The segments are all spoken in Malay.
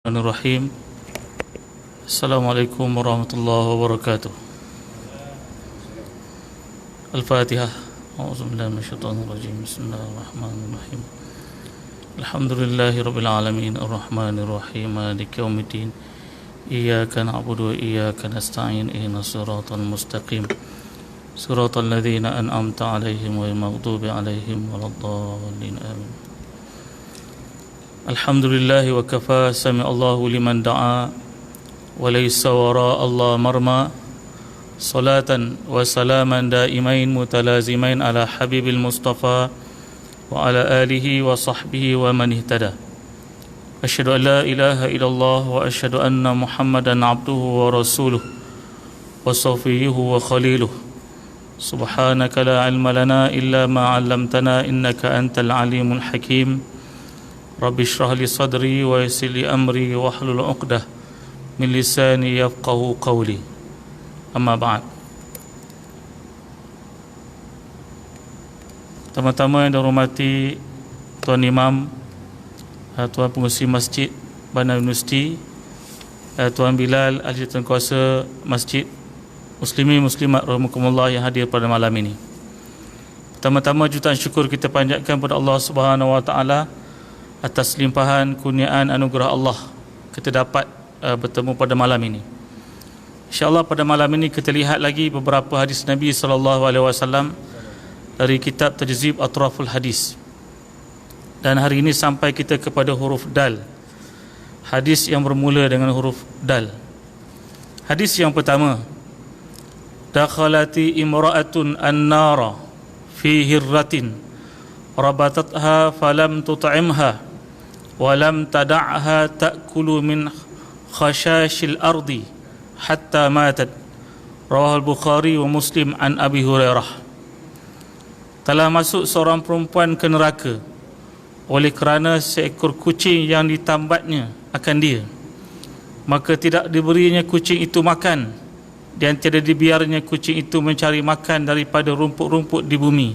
Bismillahirrahmanirrahim. Assalamualaikum warahmatullahi wabarakatuh. Al-Fatihah. A'udzubillahi minasyaitonirrajim. Bismillahirrahmanirrahim. Alhamdulillahirabbil alamin arrahmanirrahim maliki yaumiddin. Iyyaka na'budu wa iyyaka nasta'in ihdinas siratal mustaqim. Siratal ladzina an'amta 'alaihim ghairil maghdubi 'alaihim waladdallin. Amin. Alhamdulillah wa kafa sami Allahu liman da'a wa laysa wara Allah marma salatan wa salaman daimain mutalazimain ala habibil mustafa wa ala alihi wa sahbihi wa man ihtada. Asyhadu an la ilaha illallah wa asyhadu anna Muhammadan abduhu wa rasuluh wa safiyuhu wa khaliluh. Subhanaka la ilma lana illa ma 'allamtana innaka antal alimul hakim. Rabbi shrah li sadri wa yassir li amri wa hlul 'uqdah min lisani yafqahu qawli. Amma ba'd. Pertama-tama yang dihormati Tuan Imam, Tuan Pengurusi Masjid Bandar Universiti, Tuan Bilal, Ahli Kuasa Masjid, Muslimin Muslimat rahimakumullah yang hadir pada malam ini. Pertama-tama jutaan syukur kita panjatkan kepada Allah Subhanahu wa taala atas limpahan kurniaan anugerah Allah kita dapat bertemu pada malam ini. InsyaAllah pada malam ini kita lihat lagi beberapa hadis Nabi SAW dari kitab Tajzib Atraful Hadis. Dan hari ini sampai kita kepada huruf Dal. Hadis yang bermula dengan huruf Dal. Hadis yang pertama, dakhalati imra'atun an-nara fi hirratin rabatatha falam tut'imha walam tada'ha ta'kulu min khashashil ardi hatta matat. Rawahul Bukhari wa Muslim an Abi Hurairah. Telah masuk seorang perempuan ke neraka oleh kerana seekor kucing yang ditambatnya akan dia, maka tidak diberinya kucing itu makan dan tidak dibiarnya kucing itu mencari makan daripada rumput-rumput di bumi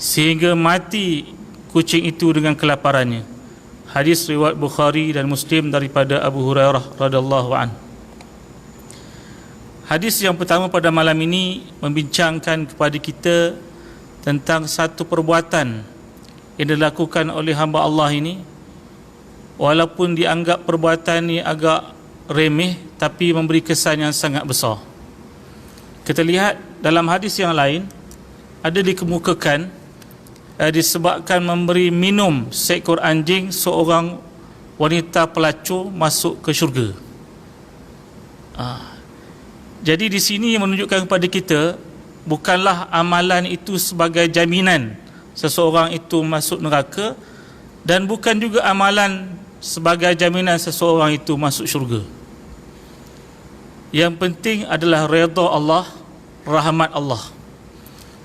sehingga mati kucing itu dengan kelaparannya. Hadis riwayat Bukhari dan Muslim daripada Abu Hurairah radhiyallahu an. Hadis yang pertama pada malam ini membincangkan kepada kita tentang satu perbuatan yang dilakukan oleh hamba Allah ini, walaupun dianggap perbuatan ini agak remeh tapi memberi kesan yang sangat besar. Kita lihat dalam hadis yang lain ada dikemukakan disebabkan memberi minum seekor anjing seorang wanita pelacur masuk ke syurga. Jadi di sini menunjukkan kepada kita bukanlah amalan itu sebagai jaminan seseorang itu masuk neraka, dan bukan juga amalan sebagai jaminan seseorang itu masuk syurga. Yang penting adalah redha Allah, rahmat Allah.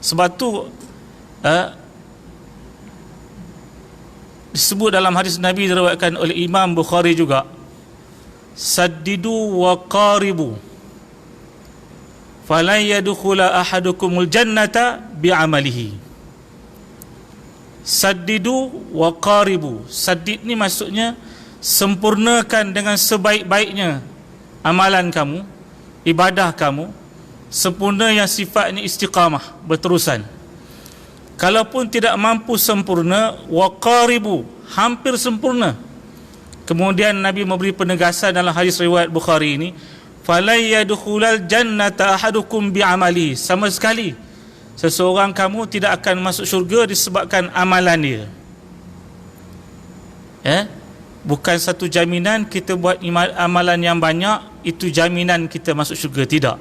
Sebab tu disebut dalam hadis Nabi diriwayatkan oleh Imam Bukhari juga, saddidu wa qaribu falan yadkhula ahadukumul jannata bi'amalihi. Saddidu wa qaribu. Saddid ni maksudnya sempurnakan dengan sebaik-baiknya amalan kamu, ibadah kamu, sempurna yang sifatnya istiqamah, berterusan. Kalaupun tidak mampu sempurna, waqaribu, hampir sempurna. Kemudian Nabi memberi penegasan dalam hadis riwayat Bukhari ini, fala yadkhulal jannata ahadukum bi'amali. Sama sekali seseorang kamu tidak akan masuk syurga disebabkan amalan dia. Bukan satu jaminan kita buat amalan yang banyak itu jaminan kita masuk syurga, tidak.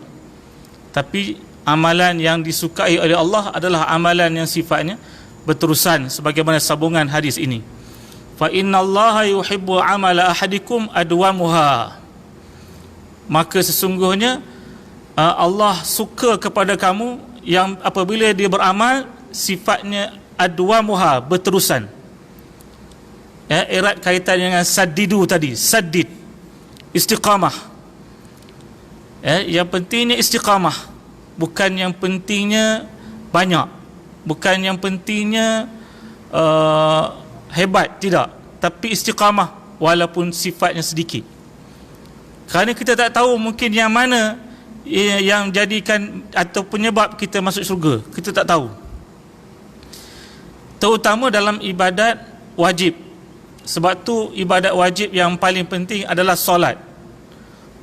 Tapi amalan yang disukai oleh Allah adalah amalan yang sifatnya berterusan, sebagaimana sambungan hadis ini. Fa innallaha yuhibbu amala ahadikum adwamuha. Maka sesungguhnya Allah suka kepada kamu yang apabila dia beramal sifatnya adwamuha, berterusan. Erat kaitan dengan saddidu tadi, saddid, istiqamah. Yang pentingnya istiqamah, bukan yang pentingnya banyak, bukan yang pentingnya hebat, tidak, tapi istiqamah, walaupun sifatnya sedikit. Kerana kita tak tahu mungkin yang mana yang jadikan atau penyebab kita masuk syurga, kita tak tahu. Terutama dalam ibadat wajib. Sebab tu ibadat wajib yang paling penting adalah solat.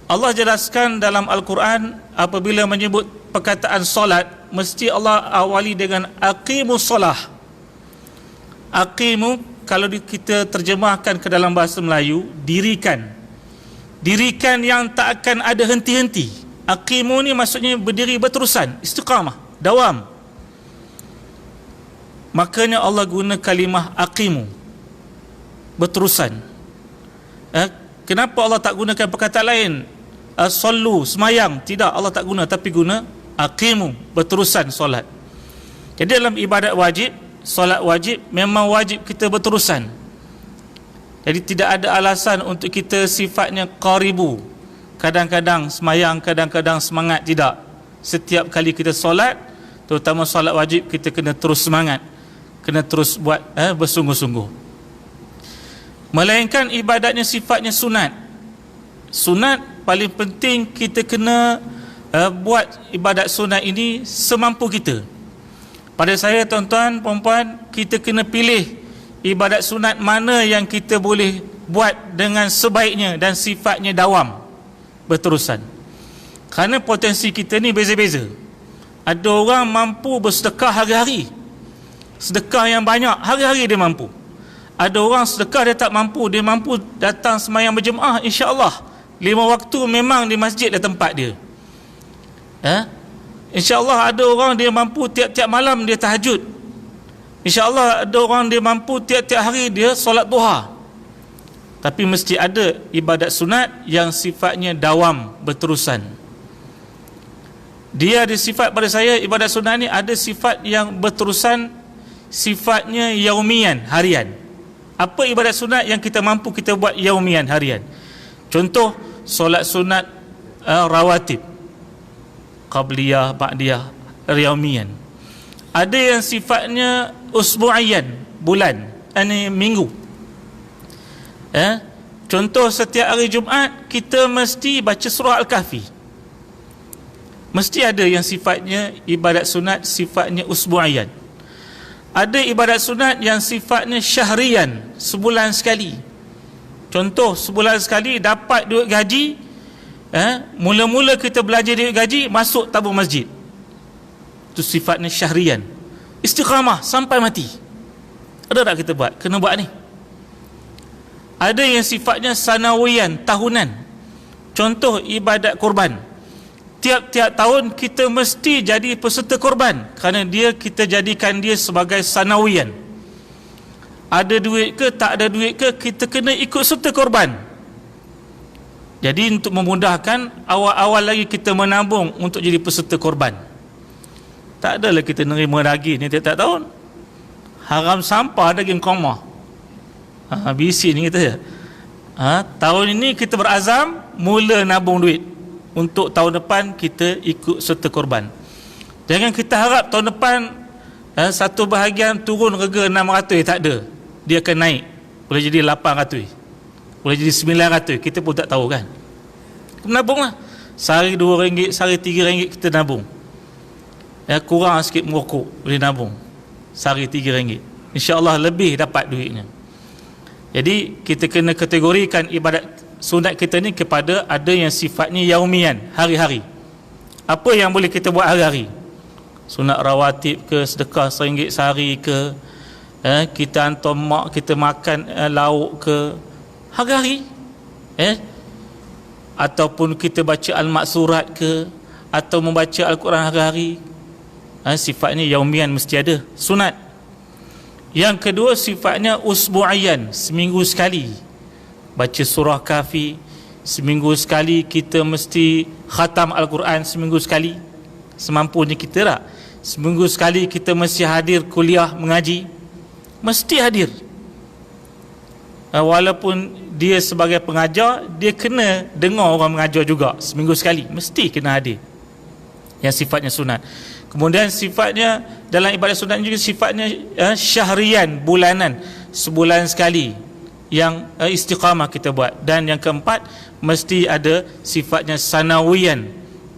Allah jelaskan dalam Al-Quran, apabila menyebut perkataan solat, mesti Allah awali dengan aqimus solah. Aqimu, kalau kita terjemahkan ke dalam bahasa Melayu, dirikan. Dirikan yang tak akan ada henti-henti. Aqimu ni maksudnya berdiri berterusan, istiqamah, dawam. Makanya Allah guna kalimah aqimu, berterusan. Kenapa Allah tak gunakan perkataan lain? Sallu, semayang. Tidak, Allah tak guna, tapi guna aqimu, berterusan solat. Jadi dalam ibadat wajib, solat wajib, memang wajib kita berterusan. Jadi tidak ada alasan untuk kita sifatnya qaribu, kadang-kadang semayang, kadang-kadang semangat. Tidak. Setiap kali kita solat, terutama solat wajib, kita kena terus semangat, kena terus buat bersungguh-sungguh. Melainkan ibadatnya sifatnya sunat. Sunat paling penting kita kena buat ibadat sunat ini semampu kita. Pada saya, tuan-tuan, perempuan, kita kena pilih ibadat sunat mana yang kita boleh buat dengan sebaiknya dan sifatnya dawam, berterusan. Kerana potensi kita ni beza-beza. Ada orang mampu bersedekah hari-hari, sedekah yang banyak, hari-hari dia mampu. Ada orang sedekah dia tak mampu, dia mampu datang semayang berjemaah, insya-Allah 5 waktu memang di masjid dah tempat dia. InsyaAllah ada orang dia mampu tiap-tiap malam dia tahajud. InsyaAllah ada orang dia mampu tiap-tiap hari dia solat duha. Tapi mesti ada ibadat sunat yang sifatnya dawam, berterusan. Dia ada sifat, pada saya ibadat sunat ni ada sifat yang berterusan, sifatnya yaumian, harian. Apa ibadat sunat yang kita mampu kita buat yaumian, harian? Contoh, solat sunat rawatib, qabliyah, ba'diyah, yaumian. Ada yang sifatnya usbu'iyan, bulan, minggu. Contoh, setiap hari Jumaat kita mesti baca surah Al-Kahfi. Mesti ada yang sifatnya ibadat sunat, sifatnya usbu'iyan. Ada ibadat sunat yang sifatnya syahrian, sebulan sekali. Contoh, sebulan sekali dapat duit gaji, mula-mula kita belajar duit gaji, masuk tabung masjid. Itu sifatnya syahrian, istiqamah sampai mati. Ada tak kita buat? Kena buat ni. Ada yang sifatnya sanawiyan, tahunan. Contoh, ibadat korban. Tiap-tiap tahun kita mesti jadi peserta korban, kerana kita jadikan dia sebagai sanawiyan. Ada duit ke tak ada duit ke, kita kena ikut serta korban. Jadi untuk memudahkan, awal-awal lagi kita menabung untuk jadi peserta korban. Tak adalah kita nerima daging ni tiap-tiap tahun. Haram sampah daging koma. Bisi ni kita. Tahun ini kita berazam mula nabung duit, untuk tahun depan kita ikut serta korban. Jangan kita harap tahun depan satu bahagian turun harga 600, tak ada. Dia akan naik, boleh jadi 800, boleh jadi 900, kita pun tak tahu kan. Menabunglah. Sehari RM2, sehari RM3 kita nabung. Kurang sikit merokok, boleh nabung sehari RM3. InsyaAllah lebih dapat duitnya. Jadi kita kena kategorikan ibadat sunat kita ni kepada ada yang sifatnya yaumian, hari-hari. Apa yang boleh kita buat hari-hari? Sunat rawatib ke, sedekah RM1 sehari ke, kita hantar mak kita makan lauk ke, hari-hari. Ataupun kita baca al-maksurat ke, atau membaca Al-Quran hari-hari. Sifatnya yaumian, mesti ada, sunat. Yang kedua, sifatnya usbu'iyan, seminggu sekali baca surah Kahfi. Seminggu sekali kita mesti khatam Al-Quran, seminggu sekali, semampunya kita tak. Seminggu sekali kita mesti hadir kuliah mengaji, mesti hadir. Walaupun dia sebagai pengajar, dia kena dengar orang mengajar juga, seminggu sekali mesti kena hadir. Yang sifatnya sunat. Kemudian sifatnya dalam ibadat sunat juga sifatnya syahrian, bulanan, sebulan sekali yang istiqamah kita buat. Dan yang keempat, mesti ada sifatnya sanawiyan,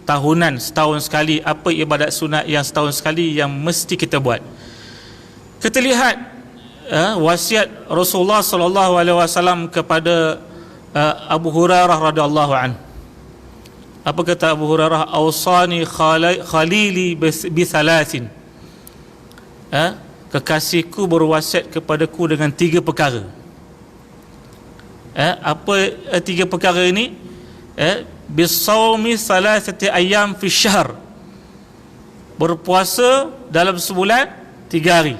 tahunan, setahun sekali. Apa ibadat sunat yang setahun sekali yang mesti kita buat? Kita lihat wasiat Rasulullah sallallahu alaihi wasallam kepada Abu Hurairah radhiyallahu anhu. Apa kata Abu Hurairah? Awsani khalili bi thalathin. Kekasihku berwasiat kepadaku dengan 3 perkara. Apa 3 perkara ini? Bisawmi salasati ayyam fi syahr. Berpuasa dalam sebulan 3 hari.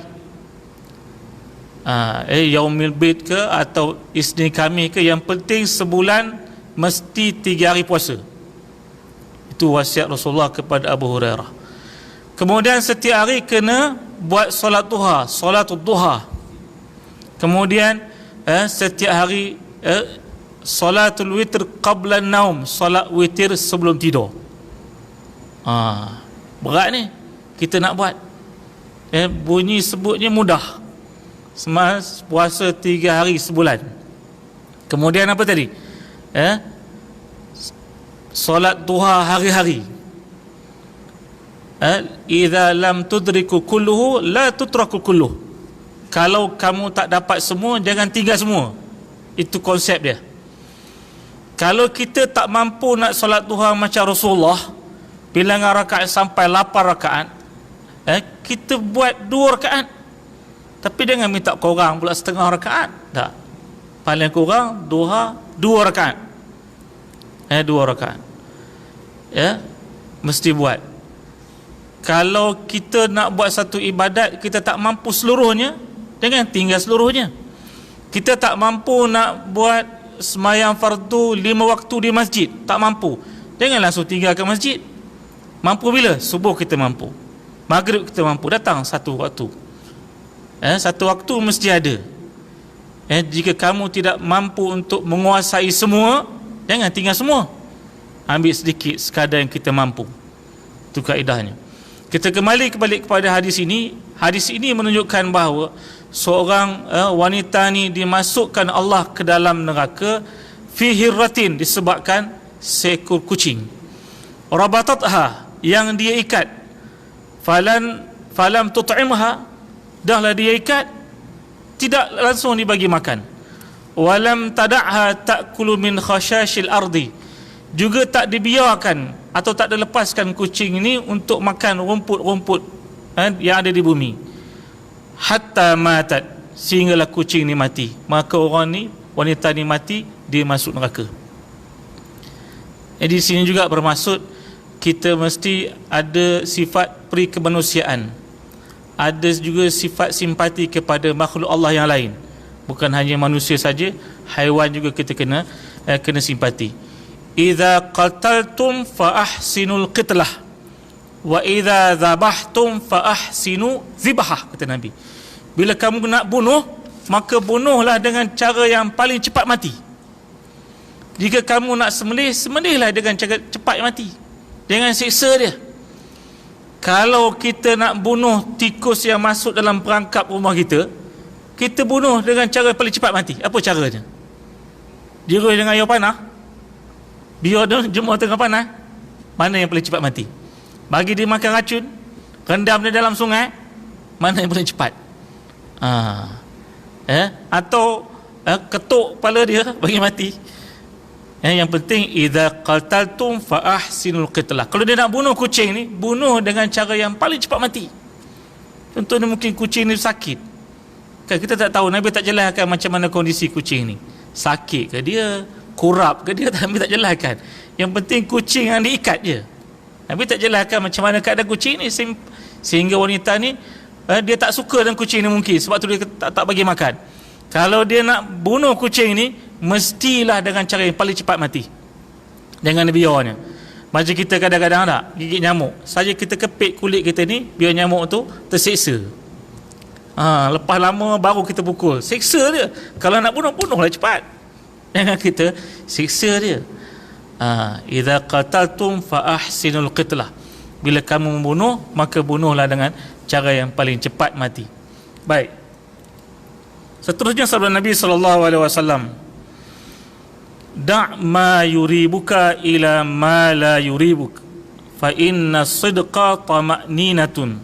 Yaumil bid ke atau Isnin Khamis ke, yang penting sebulan mesti 3 hari puasa. Itu wasiat Rasulullah kepada Abu Hurairah. Kemudian setiap hari kena buat solat duha, solatul duha. Kemudian setiap hari solatul witr qabla naum, solat witir sebelum tidur. Berat ni kita nak buat. Bunyi sebutnya mudah. Puasa 3 hari sebulan. Kemudian apa tadi? Solat duha hari-hari. Idza lam tudriku kulluhu la tutraku kulluh. Kalau kamu tak dapat semua, jangan tinggal semua. Itu konsep dia. Kalau kita tak mampu nak solat duha macam Rasulullah, bilangan rakaat sampai 8 rakaat, kita buat 2 rakaat. Tapi jangan minta korang pula setengah rakaat. Tak. Paling kurang duha 2 rakaat. 2 rakaat. Mesti buat. Kalau kita nak buat satu ibadat, kita tak mampu seluruhnya, jangan tinggal seluruhnya. Kita tak mampu nak buat sembahyang fardu 5 waktu di masjid, tak mampu, jangan langsung tinggalkan masjid. Mampu bila? Subuh kita mampu, maghrib kita mampu, datang satu waktu. Satu waktu mesti ada. Jika kamu tidak mampu untuk menguasai semua, jangan tinggal semua. Ambil sedikit sekadar yang kita mampu. Itu kaedahnya. Kita kembali kepada hadis ini. Hadis ini menunjukkan bahawa seorang wanita ni dimasukkan Allah ke dalam neraka fi hirratin, disebabkan seekor kucing. Rabatatha, yang dia ikat. Falam tut'imha, dahlah dia ikat, tidak langsung dibagi makan. Walam tada'ha ta'kulu min khashashil ardi, juga tak dibiarkan atau tak dilepaskan kucing ini untuk makan rumput-rumput yang ada di bumi. Hatta matat, sehinggalah kucing ni mati. Maka orang ni, wanita ni mati, dia masuk neraka. Di sini juga bermaksud kita mesti ada sifat perikemanusiaan, ada juga sifat simpati kepada makhluk Allah yang lain. Bukan hanya manusia saja, haiwan juga kita kena simpati. Idza qataltum fa ahsinul qitlah wa idza zabahtum fa ahsinu zibhah, kata Nabi. Bila kamu nak bunuh, maka bunuhlah dengan cara yang paling cepat mati. Jika kamu nak sembelih, sembelihlah dengan cara cepat mati, jangan siksa dia. Kalau kita nak bunuh tikus yang masuk dalam perangkap rumah kita, kita bunuh dengan cara paling cepat mati. Apa caranya? Dirus dengan air panah, biar dia jemur tengah panas. Mana yang paling cepat mati? Bagi dia makan racun, rendam dia dalam sungai, mana yang paling cepat? Atau ketuk kepala dia bagi mati. Yang penting idza qataltum fa ahsinul qitlah. Kalau dia nak bunuh kucing ni, bunuh dengan cara yang paling cepat mati. Contohnya mungkin kucing ni sakit, kan kita tak tahu, Nabi tak jelaskan macam mana kondisi kucing ni. Sakit ke dia, kurap ke dia, Nabi tak jelaskan. Yang penting kucing yang diikat je. Nabi tak jelaskan macam mana keadaan kucing ni, sehingga wanita ni dia tak suka dengan kucing ni mungkin, sebab tu dia tak bagi makan. Kalau dia nak bunuh kucing ni, mestilah dengan cara yang paling cepat mati, jangan biarnya. Macam kita kadang-kadang tak gigit nyamuk, saja kita kepit kulit kita ni, biar nyamuk tu tersiksa. Lepas lama baru kita pukul, siksa dia. Kalau nak bunuh, bunuhlah cepat, jangan kita siksa dia. Idza qataltum fa ahsinul qitlah, bila kamu membunuh, maka bunuhlah dengan cara yang paling cepat mati. Baik, Seterusnya sabda Nabi SAW, da' ma yuribuka ila ma la yuribuk, fa inna sidqa tuma'ninatun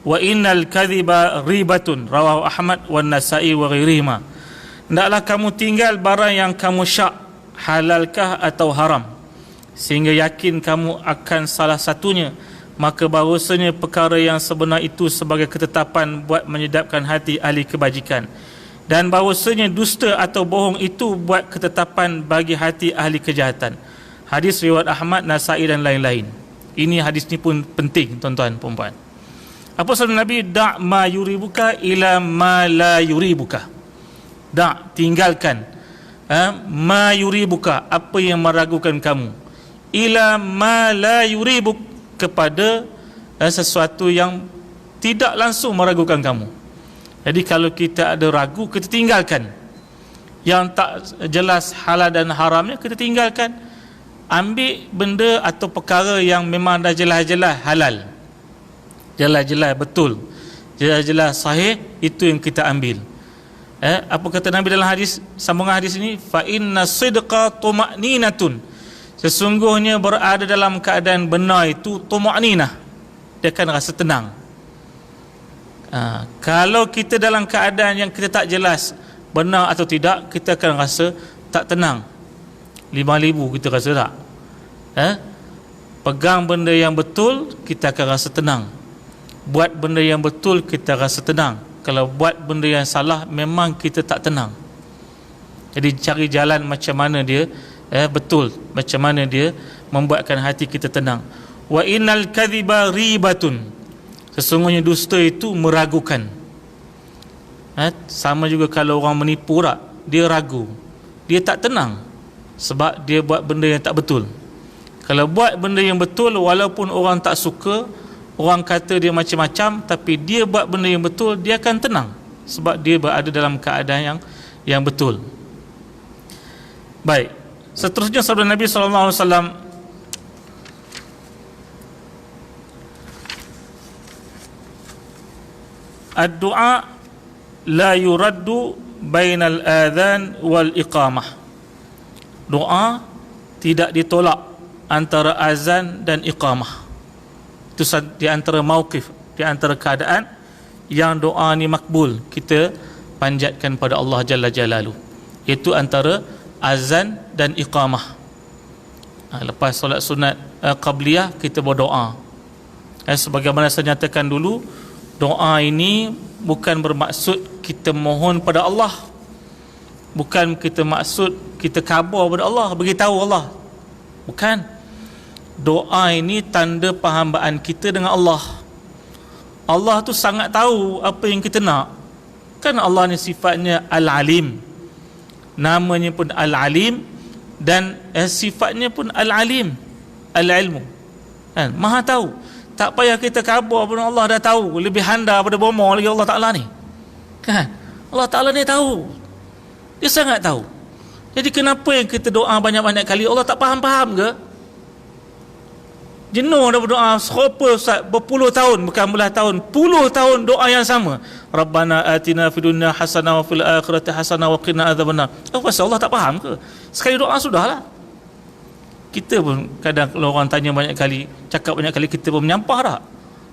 wa innal kadhiba ribatun, rawahu Ahmad wa Nasa'i wa ghairihima. Hendaklah kamu tinggal barang yang kamu syak, halalkah atau haram, sehingga yakin kamu akan salah satunya, maka bahawasanya perkara yang sebenar itu sebagai ketetapan buat menyedapkan hati ahli kebajikan, dan bahawasanya dusta atau bohong itu buat ketetapan bagi hati ahli kejahatan. Hadis riwayat Ahmad, Nasa'i dan lain-lain. Ini hadis ni pun penting, tuan-tuan perempuan. Apa sabda Nabi? Da' ma yuribuka ila ma la yuribuka. Da', tinggalkan, ma yuribuka, apa yang meragukan kamu, ila ma la yuribuk, kepada sesuatu yang tidak langsung meragukan kamu. Jadi kalau kita ada ragu, kita tinggalkan. Yang tak jelas halal dan haramnya, kita tinggalkan. Ambil benda atau perkara yang memang dah jelas-jelas halal, jelas-jelas betul, jelas-jelas sahih, itu yang kita ambil. Apa kata Nabi dalam hadis, sambungan hadis ini, fa inna sidqa tuma'ninatun, sesungguhnya berada dalam keadaan benar itu tuma'ninah, dia akan rasa tenang. Kalau kita dalam keadaan yang kita tak jelas benar atau tidak, kita akan rasa tak tenang. 5,000 kita rasa tak? Pegang benda yang betul, kita akan rasa tenang. Buat benda yang betul, kita rasa tenang. Kalau buat benda yang salah, memang kita tak tenang. Jadi cari jalan macam mana dia betul, macam mana dia membuatkan hati kita tenang. Wa innal kadhiba ribatun, sesungguhnya dusta itu meragukan. Sama juga kalau orang menipu tak, dia ragu, dia tak tenang, sebab dia buat benda yang tak betul. Kalau buat benda yang betul, walaupun orang tak suka, orang kata dia macam-macam, tapi dia buat benda yang betul, dia akan tenang, sebab dia berada dalam keadaan yang betul. Baik, seterusnya sabda Nabi SAW, ad-du'a la yuraddu bainal adhan wal iqamah. Doa tidak ditolak antara azan dan iqamah. Itu di antara mauqif, di antara keadaan yang doa ni makbul, kita panjatkan pada Allah Jalla Jalaluh, iaitu antara azan dan iqamah. Lepas solat sunat qabliyah, kita berdoa. Sebagaimana saya nyatakan dulu, doa ini bukan bermaksud kita mohon pada Allah, bukan kita maksud kita khabar pada Allah, beritahu Allah, bukan. Doa ini tanda perhambaan kita dengan Allah. Allah tu sangat tahu apa yang kita nak. Kan Allah ni sifatnya Al-Alim, namanya pun Al-Alim, dan sifatnya pun Al-Alim, Al-Ilmu, kan? Maha tahu. Tak payah kita khabar pun Allah dah tahu, lebih handal pada bomoh lagi Allah Ta'ala ni, kan? Allah Ta'ala ni tahu, dia sangat tahu. Jadi kenapa yang kita doa banyak-banyak kali, Allah tak faham-faham ke? Jenuh dah berdoa serupa Ustaz, berpuluh tahun, bukan belah tahun, puluh tahun doa yang sama. Rabbana atina fid dunya hasanah wa fil akhirati hasanah wa qina adzabannar. Allah tak faham ke? Sekali doa sudahlah. Kita pun kadang kalau orang tanya banyak kali, cakap banyak kali, kita pun menyampah tak?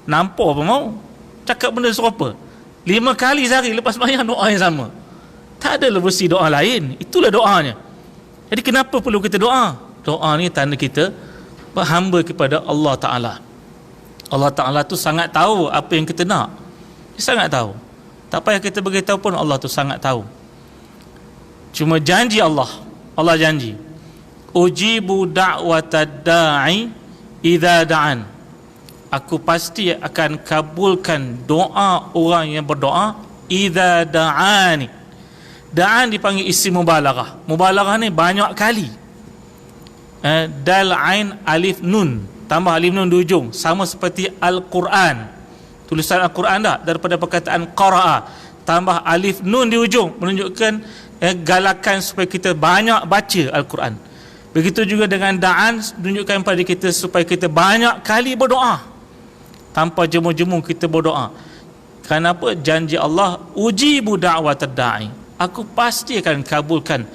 Nampak apa mau? Cakap benda serupa 5 kali sehari lepas sembahyang, doa yang sama. Tak ada versi doa lain, itulah doanya. Jadi kenapa perlu kita doa? Doa ni tanda kita berhamba kepada Allah Ta'ala. Allah Ta'ala tu sangat tahu apa yang kita nak, dia sangat tahu. Tak payah kita beritahu pun, Allah tu sangat tahu. Cuma janji Allah janji, ujibu da'watad da'i idza da'an, aku pasti akan kabulkan doa orang yang berdoa idza da'ani. Da'an dipanggil isim mubalaghah. Mubalaghah ni banyak kali. Dal, ain, alif, nun, tambah alif nun di ujung, sama seperti Al-Quran, tulisan Al-Quran dah, daripada perkataan qara'a, tambah alif nun di ujung, menunjukkan galakan supaya kita banyak baca Al-Quran. Begitu juga dengan da'an, menunjukkan pada kita supaya kita banyak kali berdoa, tanpa jemu-jemu kita berdoa. Kerana apa? Janji Allah, ujibu da'watad da'i, aku pasti akan kabulkan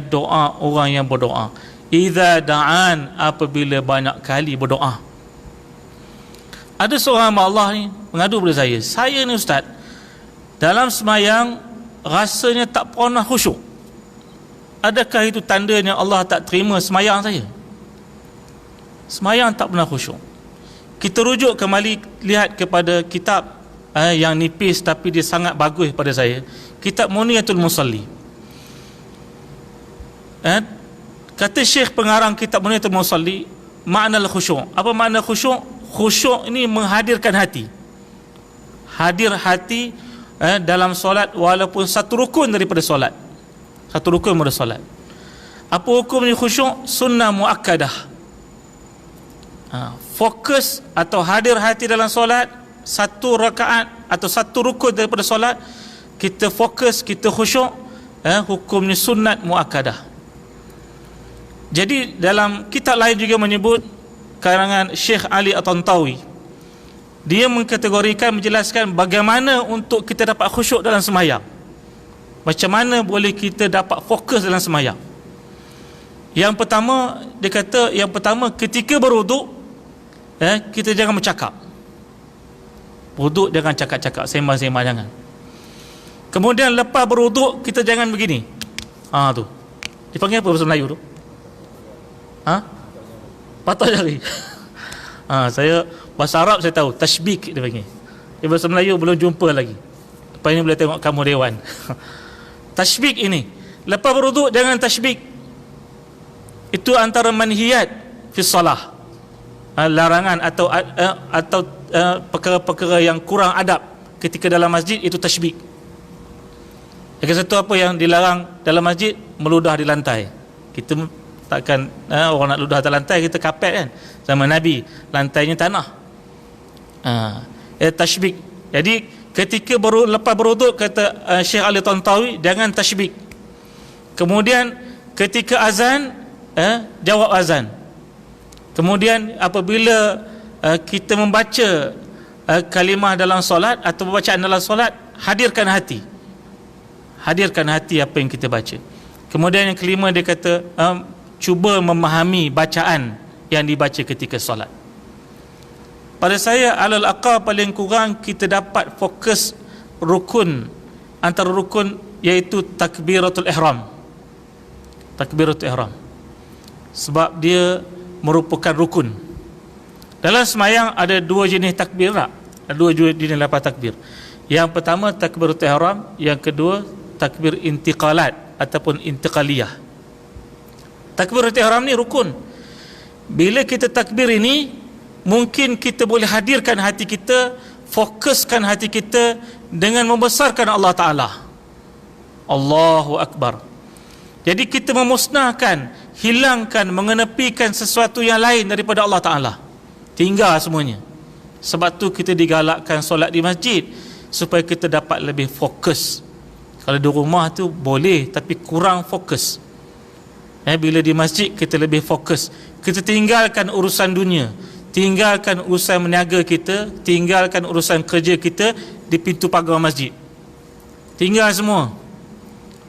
doa orang yang berdoa. Idza da'an, apabila banyak kali berdoa. Ada seorang hamba Allah ni mengadu kepada saya ni ustaz, dalam semayang rasanya tak pernah khusyuk. Adakah itu tandanya Allah tak terima semayang saya? Semayang tak pernah khusyuk. Kita rujuk kembali, lihat kepada kitab yang nipis tapi dia sangat bagus pada saya, kitab Muniyatul Musalli. Kata Syekh pengarang kitab Muniyatul Musalli, makna khusyuk. Apa makna khusyuk? Khusyuk ini menghadirkan hati. Hadir hati dalam solat, walaupun satu rukun daripada solat. Satu rukun daripada solat. Apa hukumnya khusyuk? Sunnah muakkadah. Fokus atau hadir hati dalam solat, satu rakaat atau satu rukun daripada solat, kita fokus, kita khusyuk, hukumnya sunat muakkadah. Jadi dalam kitab lain juga menyebut, karangan Syekh Ali At-Tantawi, dia mengkategorikan, menjelaskan bagaimana untuk kita dapat khusyuk dalam semayang. Macam mana boleh kita dapat fokus dalam semayang. Yang pertama, dia kata, yang pertama, ketika berwuduk, kita jangan bercakap. Wuduk jangan cakap-cakap, sembang-sembang jangan. Kemudian lepas berwuduk, kita jangan begini. Tu dipanggil apa bahasa Melayu tu? Patah jari. Saya bahasa Arab saya tahu, tashbik dia panggil. Di bahasa Melayu belum jumpa lagi. Lepas ini boleh tengok kamu dewan. Tashbik ini, lepas berwuduk jangan tashbik. Itu antara manhiyat fi salah, larangan atau perkara-perkara yang kurang adab ketika dalam masjid, itu tashbik. Yang satu apa yang dilarang dalam masjid? Meludah di lantai. Kita takkan orang nak ludah atas lantai, kita kapet kan. Zaman Nabi lantainya tanah. Tashbik. Jadi ketika lepas berwuduk, kata Syekh Ali Tantawi, jangan tashbik. Kemudian ketika azan, jawab azan. Kemudian apabila kita membaca kalimah dalam solat atau bacaan dalam solat, hadirkan hati. Hadirkan hati apa yang kita baca. Kemudian yang kelima, dia kata cuba memahami bacaan yang dibaca ketika solat. Pada saya, alal aqal paling kurang kita dapat fokus rukun, antara rukun, iaitu takbiratul ihram. Takbiratul ihram, sebab dia merupakan rukun. Dalam semayang ada dua jenis takbirat, ada dua jenis lapan takbir. Yang pertama takbiratul ihram, yang kedua takbir intiqalat ataupun intiqaliyah. Takbiratul ihram ni rukun. Bila kita takbir ini, mungkin kita boleh hadirkan hati kita, fokuskan hati kita dengan membesarkan Allah Ta'ala. Allahu Akbar. Jadi kita memusnahkan, hilangkan, mengenepikan sesuatu yang lain daripada Allah Ta'ala. Tinggal semuanya. Sebab tu kita digalakkan solat di masjid, supaya kita dapat lebih fokus. Kalau di rumah tu boleh, tapi kurang fokus. Bila di masjid kita lebih fokus. Kita tinggalkan urusan dunia, tinggalkan urusan meniaga kita, tinggalkan urusan kerja kita di pintu pagar masjid. Tinggal semua.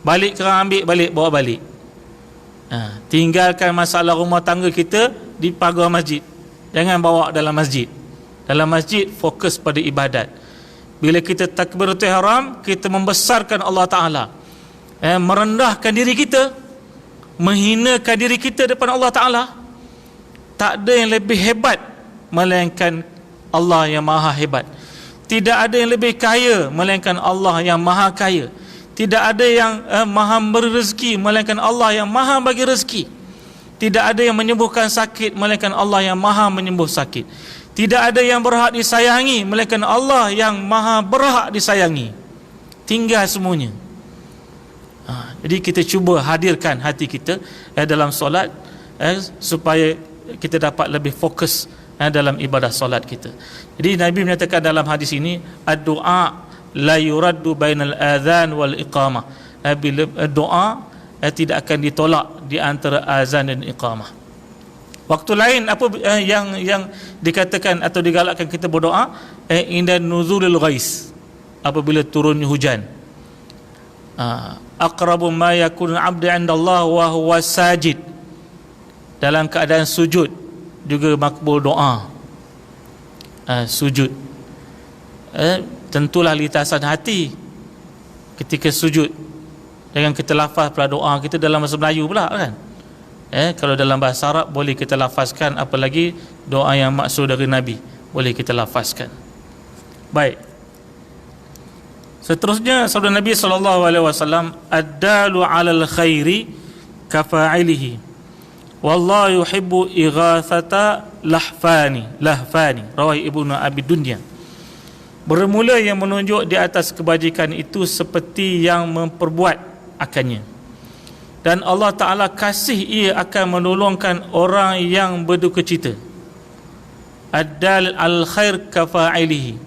Balik kerang ambil balik, bawa balik. Tinggalkan masalah rumah tangga kita di pagar masjid, jangan bawa dalam masjid. Dalam masjid fokus pada ibadat. Bila kita takbiratul ihram, kita membesarkan Allah Ta'ala, merendahkan diri kita, menghinakan diri kita depan Allah Ta'ala. Tak ada yang lebih hebat melainkan Allah yang maha hebat. Tidak ada yang lebih kaya melainkan Allah yang maha kaya. Tidak ada yang maha memberi rezeki melainkan Allah yang maha bagi rezeki. Tidak ada yang menyembuhkan sakit melainkan Allah yang maha menyembuh sakit. Tidak ada yang berhak disayangi melainkan Allah yang maha berhak disayangi. Tinggal semuanya. Jadi kita cuba hadirkan hati kita dalam solat, supaya kita dapat lebih fokus dalam ibadah solat kita. Jadi Nabi menyatakan dalam hadis ini, ad-du'a la yuraddu bainal adhan wal iqamah. Bila doa tidak akan ditolak di antara azan dan iqamah. Waktu lain apa yang dikatakan atau digalakkan kita berdoa, inda nuzulul ghais. apabila turunnya hujan. Aqrabu ma yakunu 'abdu 'inda Allah wa huwa sajid, dalam keadaan sujud juga makbul doa. Sujud, tentulah lintasan hati ketika sujud. Jangan kita lafaz pula doa kita dalam bahasa Melayu pula kan. Kalau dalam bahasa Arab boleh kita lafazkan, apalagi doa yang maksud dari Nabi boleh kita lafazkan. Baik. Seterusnya sabda Nabi SAW, ad-dalu 'alal khairi kafa'ilihi wallahu yuhibbu ighathata lahfani rawah Ibnu Abi Dunya. Bermula yang menunjuk di atas kebajikan itu seperti yang memperbuat akannya, dan Allah Ta'ala kasih ia akan menolongkan orang yang berduka cita. Ad-dal al-khair kafa'ilihi,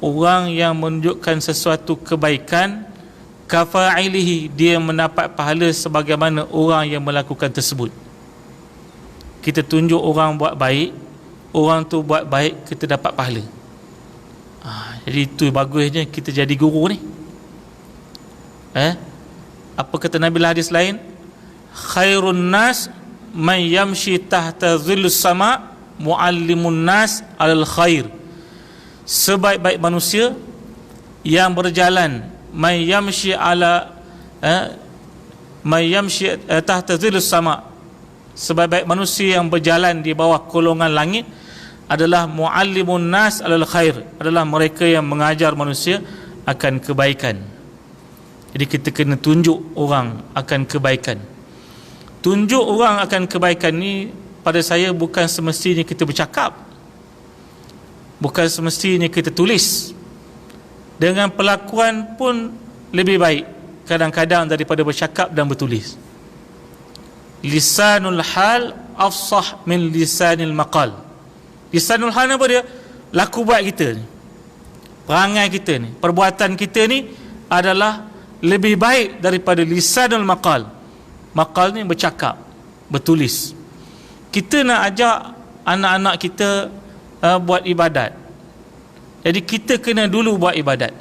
orang yang menunjukkan sesuatu kebaikan, kafa'ilihi, dia mendapat pahala sebagaimana orang yang melakukan tersebut. Kita tunjuk orang buat baik, orang tu buat baik, kita dapat pahala. Jadi itu bagusnya kita jadi guru ni. Apa kata Nabi hadis lain? Khairun nas man yamshi tahta dhillus sama muallimun nas alal khair. Sebaik-baik manusia yang berjalan, man yamshi tahta dhillus sama, sebaik-baik manusia yang berjalan di bawah kolongan langit adalah muallimun nas alal khair, adalah mereka yang mengajar manusia akan kebaikan. Jadi kita kena tunjuk orang akan kebaikan. Tunjuk orang akan kebaikan ni pada saya bukan semestinya kita bercakap, bukan semestinya kita tulis. Dengan pelakuan pun lebih baik kadang-kadang daripada bercakap dan bertulis. Lisanul hal afsah min lisanil maqal. Lisanul hal apa dia? Laku buat kita ni, perangai kita ni, perbuatan kita ni adalah lebih baik daripada lisanul maqal. Maqal ni bercakap, bertulis. Kita nak ajak anak-anak kita buat ibadat, jadi kita kena dulu buat ibadat.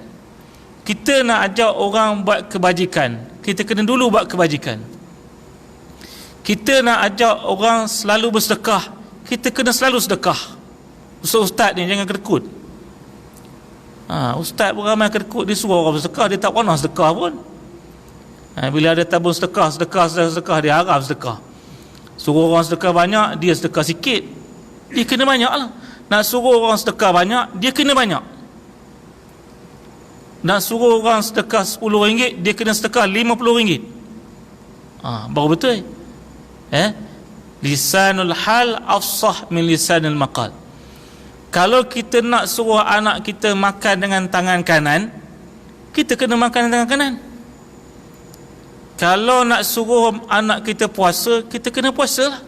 Kita nak ajak orang buat kebajikan, kita kena dulu buat kebajikan. Kita nak ajak orang selalu bersedekah, kita kena selalu sedekah. Ustaz ni jangan kedekut. Ustaz pun ramai kedekut, dia suruh orang bersedekah, dia tak pernah sedekah pun. Bila ada tabung sedekah, dia harap sedekah. Suruh orang sedekah banyak, dia sedekah sikit, dia kena banyak lah. Nak suruh orang sedekah banyak, dia kena banyak. Nak suruh orang sedekah RM10, dia kena sedekah RM50. Baru betul. Lisanul hal afsah min lisanil maqal. Kalau kita nak suruh anak kita makan dengan tangan kanan, kita kena makan dengan tangan kanan. Kalau nak suruh anak kita puasa, kita kena puasa lah.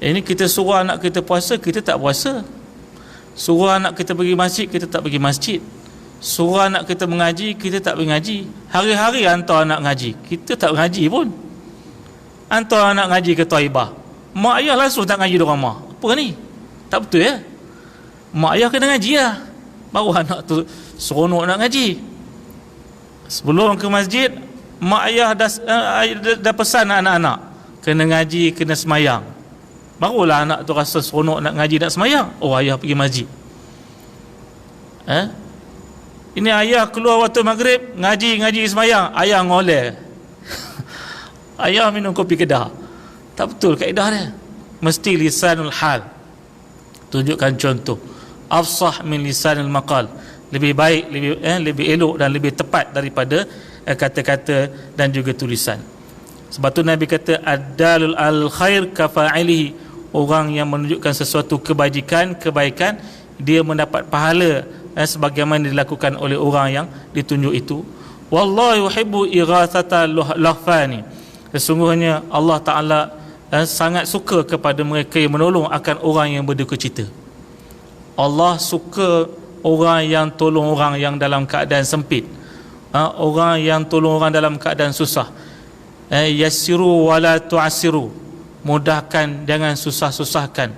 Ini kita suruh anak kita puasa, kita tak puasa. Suruh anak kita pergi masjid, kita tak pergi masjid. Suruh anak kita mengaji, kita tak pergi ngaji. Hari-hari hantar anak ngaji, kita tak ngaji pun. Hantar anak ngaji ke Taibah, mak ayah langsung tak ngaji dorang mak. Apa ni? Tak betul ya? Mak ayah kena ngaji lah, baru anak tu seronok nak ngaji. Sebelum ke masjid, mak ayah dah pesan anak-anak kena ngaji, kena semayang. Barulah anak tu rasa seronok nak ngaji, nak semayang. Oh, ayah pergi masjid. Ini ayah keluar waktu maghrib, ngaji semayang, ayah ngoleh. Ayah minum kopi kedah. Tak betul kaedah dia. Mesti lisanul hal, tunjukkan contoh. Afsah min lisanil maqal, lebih baik, lebih elok dan lebih tepat daripada kata-kata dan juga tulisan. Sebab tu Nabi kata ad-dalul al-khair kafa'ilihi, orang yang menunjukkan sesuatu kebaikan, dia mendapat pahala sebagaimana dilakukan oleh orang yang ditunjuk itu. Wallahu yuhibbu ighathata lahfani, sesungguhnya Allah Ta'ala sangat suka kepada mereka yang menolong akan orang yang berduka cita. Allah suka orang yang tolong orang yang dalam keadaan sempit, orang yang tolong orang dalam keadaan susah. Yassiru wala tu'assiru, mudahkan jangan susah-susahkan.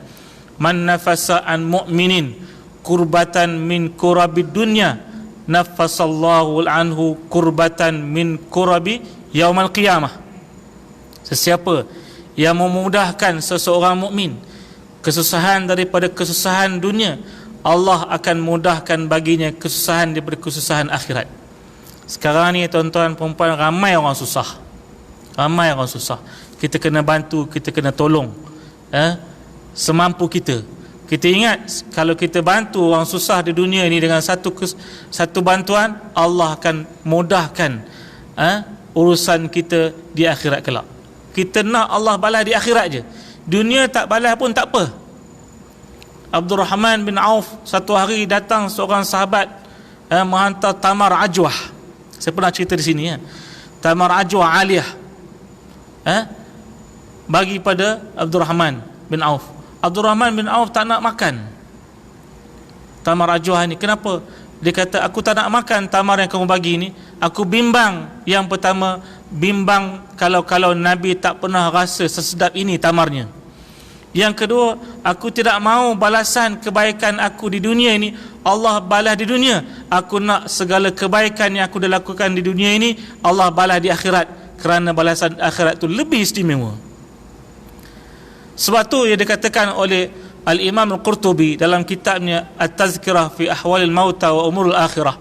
Man nafasa an mu'minin, kurbatan min kurabid dunya naffasallahu anhu kurbatan min kurabi yaumal qiyamah. Sesiapa yang memudahkan seseorang mukmin kesusahan daripada kesusahan dunia, Allah akan mudahkan baginya kesusahan daripada kesusahan akhirat. Sekarang ni tuan-tuan perempuan, ramai orang susah. Ramai orang susah. Kita kena bantu, kita kena tolong, semampu kita. Kita ingat, kalau kita bantu orang susah di dunia ni dengan satu bantuan, Allah akan mudahkan urusan kita di akhirat kelak. Kita nak Allah balas di akhirat je. Dunia tak balas pun tak apa. Abdul Rahman bin Auf, satu hari datang seorang sahabat menghantar tamar ajwah. Saya pernah cerita di sini, tamar ajwah aliyah, bagi pada Abdul Rahman bin Auf. Abdul Rahman bin Auf tak nak makan tamar ajwah ni. Kenapa? Dia kata, aku tak nak makan tamar yang kamu bagi ni. Aku bimbang. Yang pertama, bimbang kalau Nabi tak pernah rasa sesedap ini tamarnya. Yang kedua, aku tidak mahu balasan kebaikan aku di dunia ini Allah balas di dunia. Aku nak segala kebaikan yang aku dah lakukan di dunia ini Allah balas di akhirat, kerana balasan akhirat itu lebih istimewa. Sebab tu ia dikatakan oleh Al-Imam Al-Qurtubi dalam kitabnya At-Tazkirah fi Ahwalil Mauta wa Umurul Akhirah.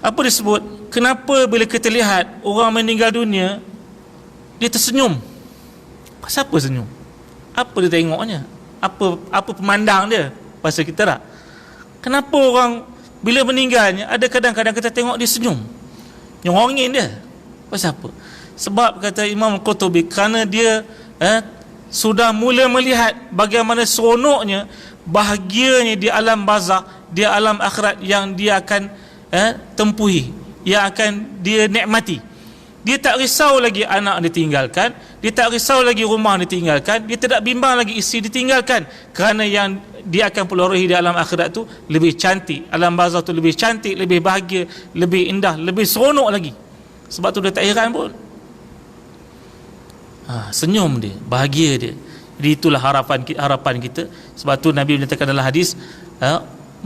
Apa disebut? Kenapa bila kita lihat orang meninggal dunia, dia tersenyum? Pasal apa senyum? Apa dia tengoknya? Apa pemandang dia? Pasal kita tak? Kenapa orang bila meninggalnya, ada kadang-kadang kita tengok dia senyum, nyongongin dia? Pasal apa? Sebab kata Imam Al-Qurtubi, kerana dia sudah mula melihat bagaimana seronoknya, bahagianya di alam barzakh, di alam akhirat yang dia akan tempuhi, yang akan dia nikmati. Dia tak risau lagi anak ditinggalkan, dia tak risau lagi rumah ditinggalkan, dia tidak bimbang lagi isteri ditinggalkan, kerana yang dia akan perolehi di alam akhirat tu lebih cantik, alam barzakh tu lebih cantik, lebih bahagia, lebih indah, lebih seronok lagi. Sebab tu dia tak heran pun. Senyum dia, bahagia dia. Jadi itulah harapan kita. Sebab tu Nabi menyatakan dalam hadis,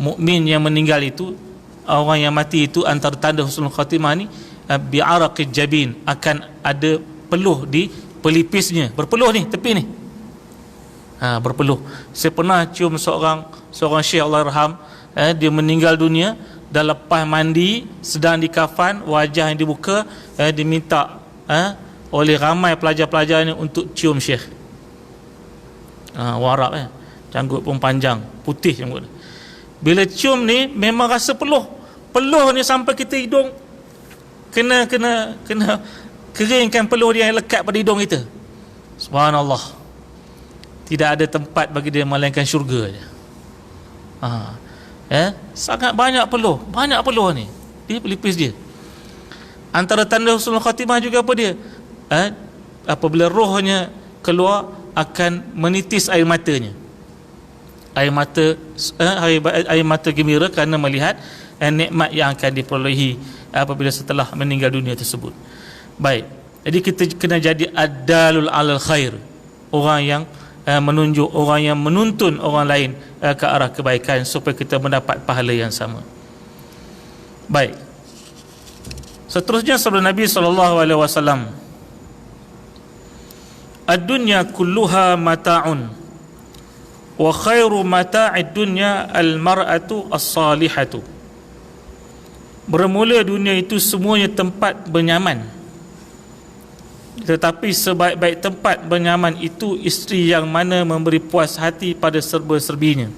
mukmin yang meninggal itu, orang yang mati itu, antara tanda husnul khatimah ni, bi'araqil jabin, akan ada peluh di pelipisnya, berpeluh ni, tepi ni, berpeluh. Saya pernah cium seorang syekh, Allah yarham, dia meninggal dunia, dah lepas mandi, sedang dikafan, wajah yang dibuka, diminta oleh ramai pelajar-pelajar ni untuk cium syekh. Orang Arab, janggut pun panjang, putih janggut. Bila cium ni memang rasa peluh ni sampai kita hidung kena keringkan peluh dia yang lekat pada hidung kita. Subhanallah, tidak ada tempat bagi dia melainkan syurga je. Sangat banyak peluh ni di pelipis dia. Antara tanda husnul khatimah juga apa dia? Apabila rohnya keluar, akan menitis air matanya. Air mata gembira kerana melihat nikmat yang akan diperolehi apabila setelah meninggal dunia tersebut. Baik, jadi kita kena jadi ad-dalul alal khair, orang yang menunjuk, orang yang menuntun orang lain ke arah kebaikan, supaya kita mendapat pahala yang sama. Baik, seterusnya sabda Nabi SAW, ad-dunya kulluha mata'un wa khairu mata'id dunya al-mar'atu as-salihatu. Bermula dunia itu semuanya tempat bernyaman, tetapi sebaik-baik tempat bernyaman itu isteri yang mana memberi puas hati pada serba-serbinya.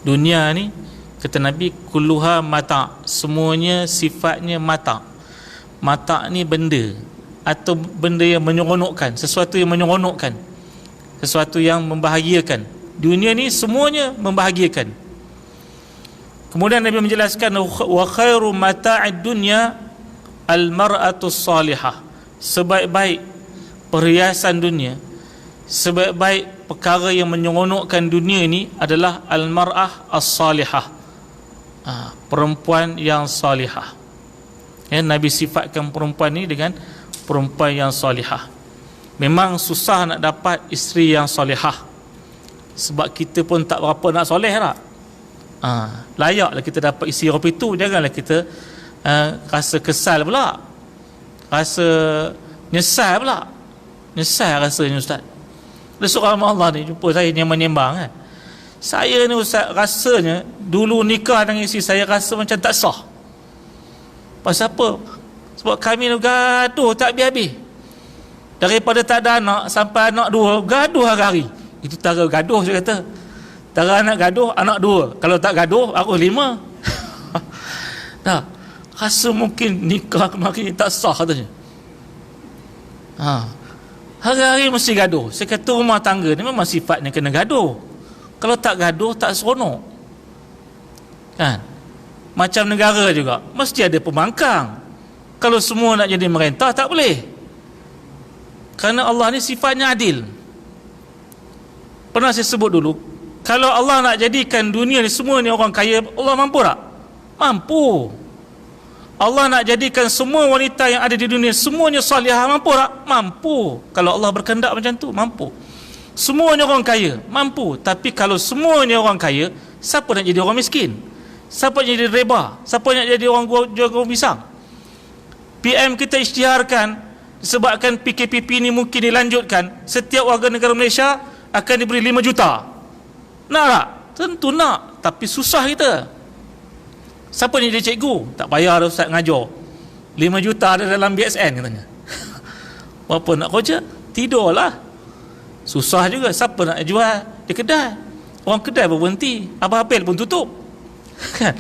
Dunia ni, kata Nabi, kulluha mata', semuanya sifatnya mata'. Mata' ni benda, atau benda yang menyeronokkan, sesuatu yang menyeronokkan, sesuatu yang membahagiakan. Dunia ni semuanya membahagiakan. Kemudian Nabi menjelaskan, wa khairu mata'id dunya al-mar'atu salihah. Sebaik-baik perhiasan dunia, sebaik-baik perkara yang menyeronokkan dunia ini adalah al-mar'ah as-salihah, perempuan yang salihah. Nabi sifatkan perempuan ni dengan perempuan yang salihah. Memang susah nak dapat isteri yang salihah, Sebab kita pun tak berapa nak soleh tak. Layaklah kita dapat isi ropi tu. Janganlah kita rasa kesal pula, rasa nyesal pula. Nyesal rasanya Ustaz. Ada seorang Allah ni jumpa saya nyembang-nyembang kan. Saya ni Ustaz rasanya dulu nikah dengan isteri saya rasa macam tak sah. Pasal apa? Sebab kami ni gaduh tak habis-habis. Daripada tak ada anak sampai anak 2, gaduh hari-hari. Itu tara gaduh saya kata. Tara anak gaduh, anak 2. Kalau tak gaduh, aku 5. Nah, rasa mungkin nikah kemarin tak sah katanya. Hari-hari mesti gaduh. Saya kata rumah tangga ni memang sifatnya kena gaduh. Kalau tak gaduh, tak seronok. Kan? Macam negara juga, mesti ada pembangkang. Kalau semua nak jadi merintah, tak boleh. Kerana Allah ni sifatnya adil. Pernah saya sebut dulu, kalau Allah nak jadikan dunia ni semua ni orang kaya, Allah mampu tak? Mampu. Allah nak jadikan semua wanita yang ada di dunia semuanya salihah, mampu tak? Mampu. Kalau Allah berkehendak macam tu, mampu. Semuanya orang kaya, mampu. Tapi kalau semuanya orang kaya, siapa nak jadi orang miskin? Siapa nak jadi reba? Siapa nak jadi orang jual pisang? PM kita isytiharkan, disebabkan PKPP ni mungkin dilanjutkan, setiap warga negara Malaysia akan diberi 5 juta. Nak tak? Tentu nak. Tapi susah kita. Siapa ni jadi cikgu? Tak payah dah Ustaz ngajar. 5 juta ada dalam BSN katanya. Berapa nak kerja? Tidurlah. Susah juga. Siapa nak jual di kedai? Orang kedai pun berhenti, Abang-Apel pun tutup. Kan?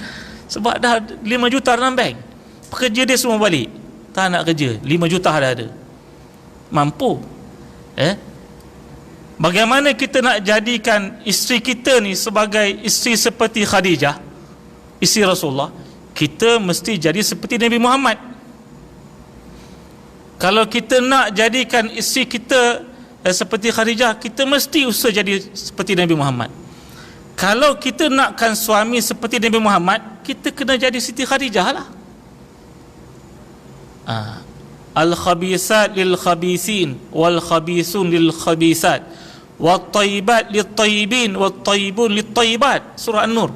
Sebab dah 5 juta dalam bank. Pekerja dia semua balik, tak nak kerja. 5 juta dah ada. Mampu. Bagaimana kita nak jadikan isteri kita ni sebagai isteri seperti Khadijah, isteri Rasulullah? Kita mesti jadi seperti Nabi Muhammad. Kalau kita nak jadikan isteri kita seperti Khadijah, kita mesti usaha jadi seperti Nabi Muhammad. Kalau kita nakkan suami seperti Nabi Muhammad, kita kena jadi Siti Khadijah lah. Al-khabisat lil-khabisin wal-khabisun lil-khabisat wat-tayyibat lit-tayyibin wat-tayyibun lit-tayyibat. Surah An-Nur.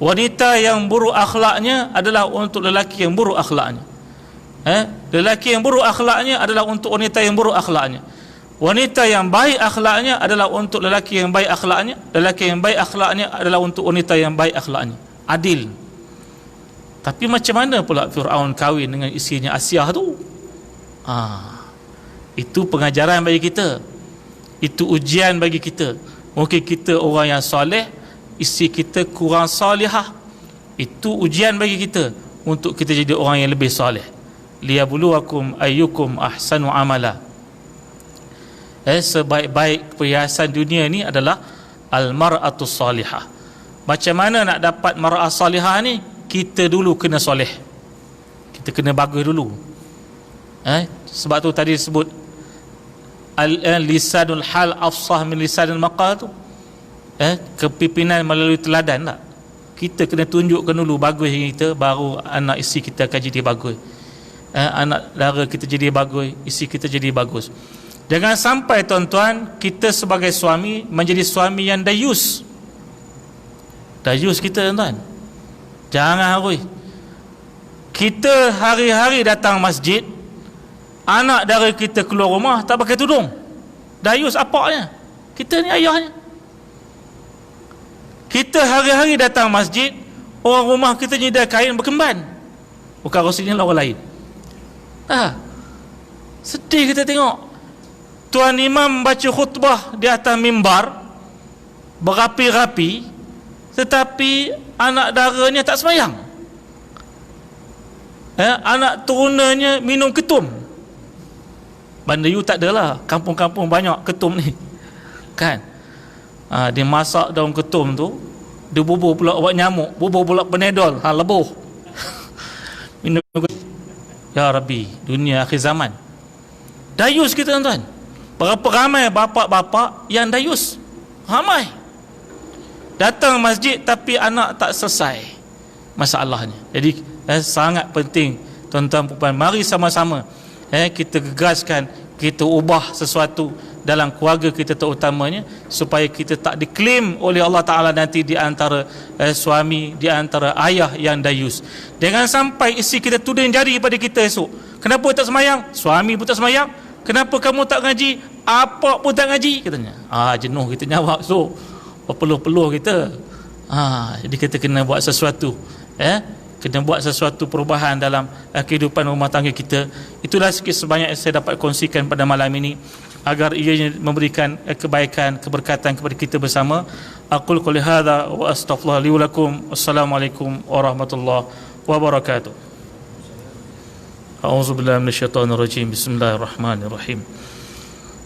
Wanita yang buruk akhlaknya adalah untuk lelaki yang buruk akhlaknya. Lelaki yang buruk akhlaknya adalah untuk wanita yang buruk akhlaknya. Wanita yang baik akhlaknya adalah untuk lelaki yang baik akhlaknya. Lelaki yang baik akhlaknya adalah untuk wanita yang baik akhlaknya. Adil. Tapi macam mana pula Fir'aun kahwin dengan isterinya Asiah tu? Itu pengajaran bagi kita. Itu ujian bagi kita. Mungkin kita orang yang soleh, isteri kita kurang salihah. Itu ujian bagi kita untuk kita jadi orang yang lebih soleh. Liyabluwakum ayyukum ahsanu amala. Sebaik-baik perhiasan dunia ni adalah al-mar'atus salihah. Macam mana nak dapat mar'ah salihah ni? Kita dulu kena soleh. Kita kena bagus dulu. Sebab tu tadi sebut lisanul hal afsah min lisanil maqal tu. Kepimpinan melalui teladan tak? Kita kena tunjukkan dulu bagus kita, baru anak isteri kita akan jadi bagus. Anak dara kita jadi bagus, isteri kita jadi bagus. Jangan sampai tuan-tuan kita sebagai suami menjadi suami yang dayus. Dayus kita tuan-tuan. Jangan harus. Kita hari-hari datang masjid, anak dara kita keluar rumah tak pakai tudung. Dayus apaknya? Kita ni ayahnya. Kita hari-hari datang masjid, orang rumah kita nyedia kain berkemban. Bukan rasulnya orang lain. Sedih kita tengok. Tuan Imam baca khutbah di atas mimbar berapi-rapi, tetapi anak daranya tak sembahyang. Anak turunannya minum ketum. Bandar you tak adalah, kampung-kampung banyak ketum ni kan. Dia masak daun ketum tu, dia bubur pula obat nyamuk, bubur pula Panadol, lebuh. Minum. Ya Rabbi, dunia akhir zaman. Dayus kita tuan-tuan. Berapa ramai bapa-bapa yang dayus? Ramai. Datang masjid tapi anak tak selesai masalahnya. Jadi sangat penting tuan-tuan puan, mari sama-sama kita gegaskan kita ubah sesuatu dalam keluarga kita terutamanya, supaya kita tak diklaim oleh Allah Ta'ala nanti di antara suami, di antara ayah yang dayus. Jangan sampai isteri kita tuding jari pada kita esok. Kenapa tak semayang? Suami pun tak semayang. Kenapa kamu tak ngaji? Apa pun tak ngaji, katanya. Jenuh kita jawab. So berpeluh-peluh kita. Jadi kita kena buat sesuatu, kena buat sesuatu perubahan dalam kehidupan rumah tangga kita. Itulah sikit sebanyak yang saya dapat kongsikan pada malam ini, agar ia memberikan kebaikan, keberkatan kepada kita bersama. Aqul qouli hadza wa astaghfirullah li wa lakum. Assalamualaikum warahmatullahi wabarakatuh. A'udzubillahi minasyaitonir rajim. Bismillahirrahmanirrahim.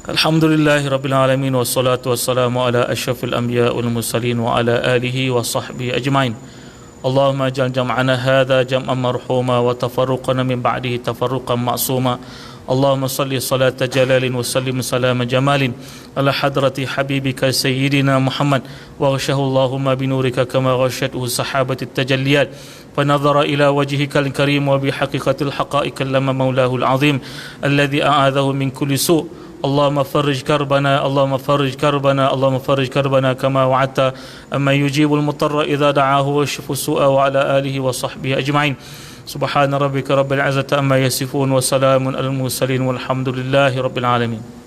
Alhamdulillahi rabbil alamin, wassalatu wassalamu ala asyrafil anbiya wal mursalin wa ala alihi wa sahbihi ajmain. Allahumma ja'al jam'ana hadha jam'an marhuma wa tafarruqana min ba'dihi tafarruqan ma'suma. Allahumma salli salata jalalin wa sallim salama jamalin ala hadrati habibika sayyidina Muhammad wa ghashahu Allahumma binurika kama ghashatuhu sahabati tajalliyat فنظر إلى وجهك الكريم وبحقيقة الحقائق لما مولاه العظيم الذي أعاذه من كل سوء. اللهم فرج كربنا، اللهم فرج كربنا، اللهم فرج كربنا كما وعدت أما يجيب المضطر إذا دعاه ويكشف السوء، وعلى آله وصحبه أجمعين. سبحان ربك رب العزة عما يصفون وسلام على المرسلين والحمد لله رب العالمين.